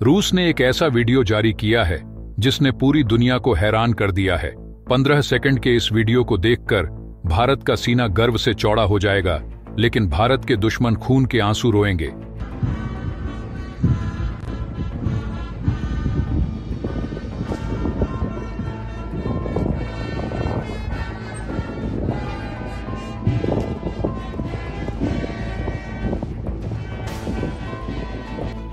रूस ने एक ऐसा वीडियो जारी किया है जिसने पूरी दुनिया को हैरान कर दिया है। 15 सेकंड के इस वीडियो को देखकर भारत का सीना गर्व से चौड़ा हो जाएगा, लेकिन भारत के दुश्मन खून के आंसू रोएंगे।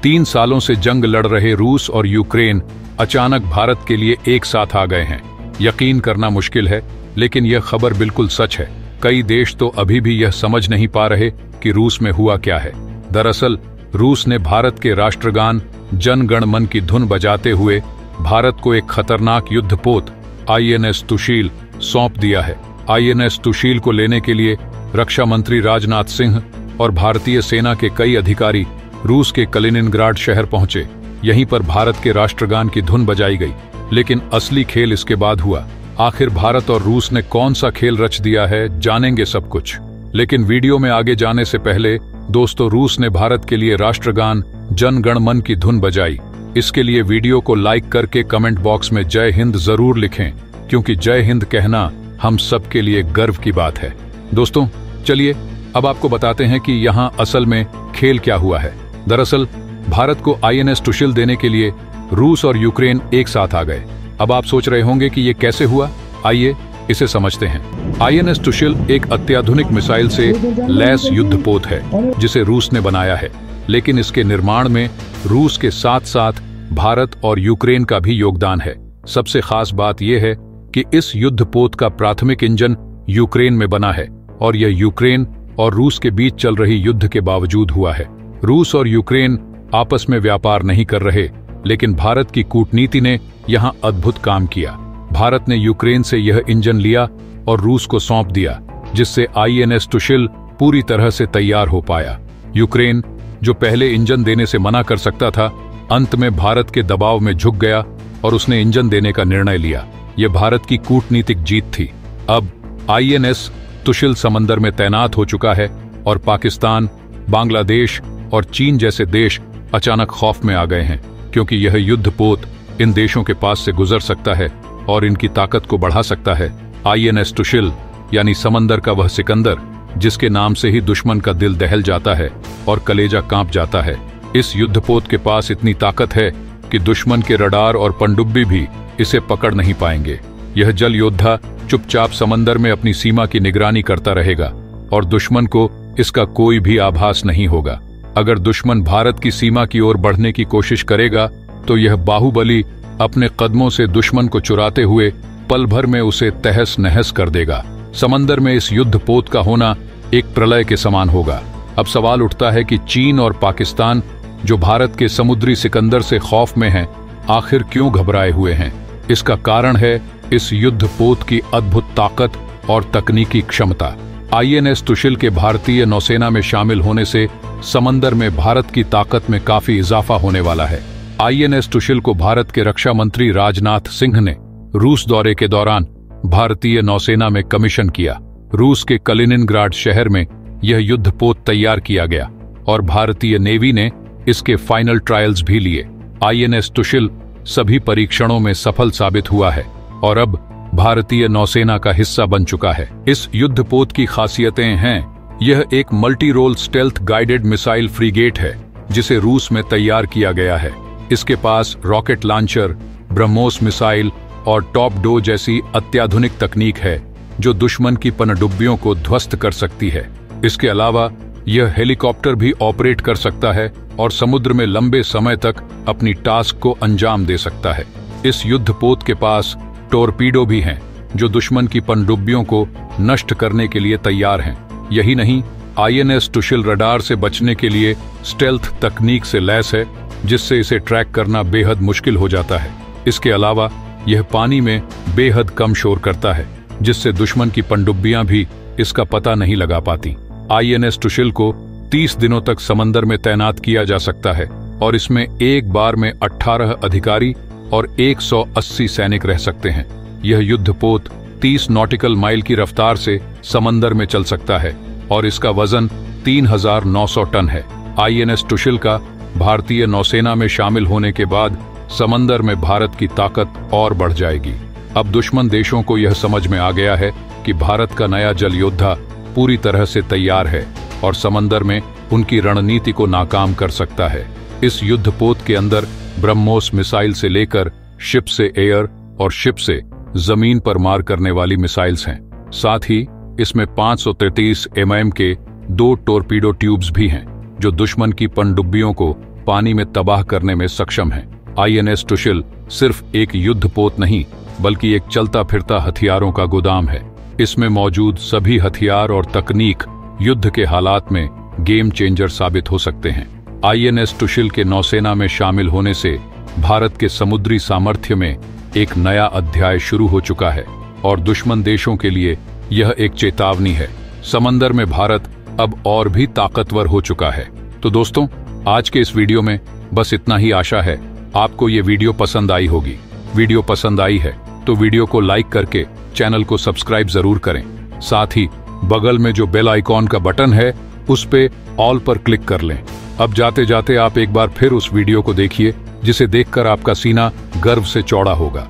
तीन सालों से जंग लड़ रहे रूस और यूक्रेन अचानक भारत के लिए एक साथ आ गए हैं। यकीन करना मुश्किल है, लेकिन यह खबर बिल्कुल सच है। कई देश तो अभी भी यह समझ नहीं पा रहे कि रूस में हुआ क्या है। दरअसल रूस ने भारत के राष्ट्रगान जन गण मन की धुन बजाते हुए भारत को एक खतरनाक युद्धपोत INS तुशील सौंप दिया है। INS तुशील को लेने के लिए रक्षा मंत्री राजनाथ सिंह और भारतीय सेना के कई अधिकारी रूस के कलिनिनग्राड शहर पहुंचे। यहीं पर भारत के राष्ट्रगान की धुन बजाई गई। लेकिन असली खेल इसके बाद हुआ। आखिर भारत और रूस ने कौन सा खेल रच दिया है, जानेंगे सब कुछ। लेकिन वीडियो में आगे जाने से पहले दोस्तों, रूस ने भारत के लिए राष्ट्रगान जन गण मन की धुन बजाई। इसके लिए वीडियो को लाइक करके कमेंट बॉक्स में जय हिंद जरूर लिखें, क्योंकि जय हिंद कहना हम सबके लिए गर्व की बात है। दोस्तों चलिए अब आपको बताते हैं कि यहाँ असल में खेल क्या हुआ है। दरअसल भारत को INS तुशील देने के लिए रूस और यूक्रेन एक साथ आ गए। अब आप सोच रहे होंगे कि ये कैसे हुआ। आइए इसे समझते हैं। INS तुशील एक अत्याधुनिक मिसाइल से लैस युद्धपोत है जिसे रूस ने बनाया है, लेकिन इसके निर्माण में रूस के साथ साथ भारत और यूक्रेन का भी योगदान है। सबसे खास बात यह है कि इस युद्धपोत का प्राथमिक इंजन यूक्रेन में बना है और यह यूक्रेन और रूस के बीच चल रही युद्ध के बावजूद हुआ है। रूस और यूक्रेन आपस में व्यापार नहीं कर रहे, लेकिन भारत की कूटनीति ने यहां अद्भुत काम किया। भारत ने यूक्रेन से यह इंजन लिया और रूस को सौंप दिया, जिससे INS तुशील पूरी तरह से तैयार हो पाया। यूक्रेन, जो पहले इंजन देने से मना कर सकता था, अंत में भारत के दबाव में झुक गया और उसने इंजन देने का निर्णय लिया। यह भारत की कूटनीतिक जीत थी। अब INS तुशील समंदर में तैनात हो चुका है और पाकिस्तान, बांग्लादेश और चीन जैसे देश अचानक खौफ में आ गए हैं, क्योंकि यह युद्धपोत इन देशों के पास से गुजर सकता है और इनकी ताकत को बढ़ा सकता है। INS तुशील यानी समंदर का वह सिकंदर, जिसके नाम से ही दुश्मन का दिल दहल जाता है और कलेजा कांप जाता है। इस युद्धपोत के पास इतनी ताकत है कि दुश्मन के रडार और पनडुब्बी भी इसे पकड़ नहीं पाएंगे। यह जल योद्धा चुपचाप समंदर में अपनी सीमा की निगरानी करता रहेगा और दुश्मन को इसका कोई भी आभास नहीं होगा। अगर दुश्मन भारत की सीमा की ओर बढ़ने की कोशिश करेगा तो यह बाहुबली अपने कदमों से दुश्मन को चुराते हुए पल भर में उसे तहस नहस कर देगा। समंदर में इस युद्धपोत का होना एक प्रलय के समान होगा। अब सवाल उठता है कि चीन और पाकिस्तान, जो भारत के समुद्री सिकंदर से खौफ में हैं, आखिर क्यों घबराए हुए हैं। इसका कारण है इस युद्धपोत की अद्भुत ताकत और तकनीकी क्षमता। INS तुशील के भारतीय नौसेना में शामिल होने से समंदर में भारत की ताकत में काफी इजाफा होने वाला है। INS तुशील को भारत के रक्षा मंत्री राजनाथ सिंह ने रूस दौरे के दौरान भारतीय नौसेना में कमीशन किया। रूस के कलिनिनग्राड शहर में यह युद्धपोत तैयार किया गया और भारतीय नेवी ने इसके फाइनल ट्रायल्स भी लिए। INS तुशील सभी परीक्षणों में सफल साबित हुआ है और अब भारतीय नौसेना का हिस्सा बन चुका है। इस युद्धपोत की खासियतें हैं, यह एक multi role stealth guided missile frigate है जिसे रूस में तैयार किया गया है। इसके पास रॉकेट लॉन्चर, ब्रह्मोस मिसाइल और टॉप डो जैसी अत्याधुनिक तकनीक है जो दुश्मन की पनडुब्बियों को ध्वस्त कर सकती है। इसके अलावा यह हेलीकॉप्टर भी ऑपरेट कर सकता है और समुद्र में लंबे समय तक अपनी टास्क को अंजाम दे सकता है। इस युद्धपोत के पास टोरपीडो भी हैं जो दुश्मन की पनडुब्बियों को नष्ट करने के लिए तैयार हैं। यही नहीं, INS तुशील रडार से बचने के लिए स्टेल्थ तकनीक से लैस है, जिससे इसे ट्रैक करना बेहद मुश्किल हो जाता है। इसके अलावा यह पानी में बेहद कम शोर करता है, जिससे दुश्मन की पनडुब्बियां भी इसका पता नहीं लगा पाती। INS तुशील को 30 दिनों तक समंदर में तैनात किया जा सकता है और इसमें एक बार में 18 अधिकारी और 180 सैनिक रह सकते हैं। यह युद्धपोत 30 नॉटिकल माइल की रफ्तार से समंदर में चल सकता है और इसका वजन 3900 टन है। INS तुशील का भारतीय नौसेना में शामिल होने के बाद समंदर में भारत की ताकत और बढ़ जाएगी। अब दुश्मन देशों को यह समझ में आ गया है कि भारत का नया जल योद्धा पूरी तरह से तैयार है और समंदर में उनकी रणनीति को नाकाम कर सकता है। इस युद्धपोत के अंदर ब्रह्मोस मिसाइल से लेकर शिप से एयर और शिप से जमीन पर मार करने वाली मिसाइल्स हैं। साथ ही इसमें 533 mm के 2 टोरपीडो ट्यूब्स भी हैं, जो दुश्मन की पनडुब्बियों को पानी में तबाह करने में सक्षम हैं। INS टुशिल सिर्फ एक युद्धपोत नहीं, बल्कि एक चलता फिरता हथियारों का गोदाम है। इसमें मौजूद सभी हथियार और तकनीक युद्ध के हालात में गेम चेंजर साबित हो सकते हैं। INS टुशिल के नौसेना में शामिल होने से भारत के समुद्री सामर्थ्य में एक नया अध्याय शुरू हो चुका है और दुश्मन देशों के लिए यह एक चेतावनी है। समंदर में भारत अब और भी ताकतवर हो चुका है। तो दोस्तों, आज के इस वीडियो में बस इतना ही। आशा है आपको ये वीडियो पसंद आई होगी। वीडियो पसंद आई है तो वीडियो को लाइक करके चैनल को सब्सक्राइब जरूर करें। साथ ही बगल में जो बेल आइकॉन का बटन है उस पे ऑल पर क्लिक कर लें। अब जाते जाते आप एक बार फिर उस वीडियो को देखिए, जिसे देखकर आपका सीना गर्व से चौड़ा होगा।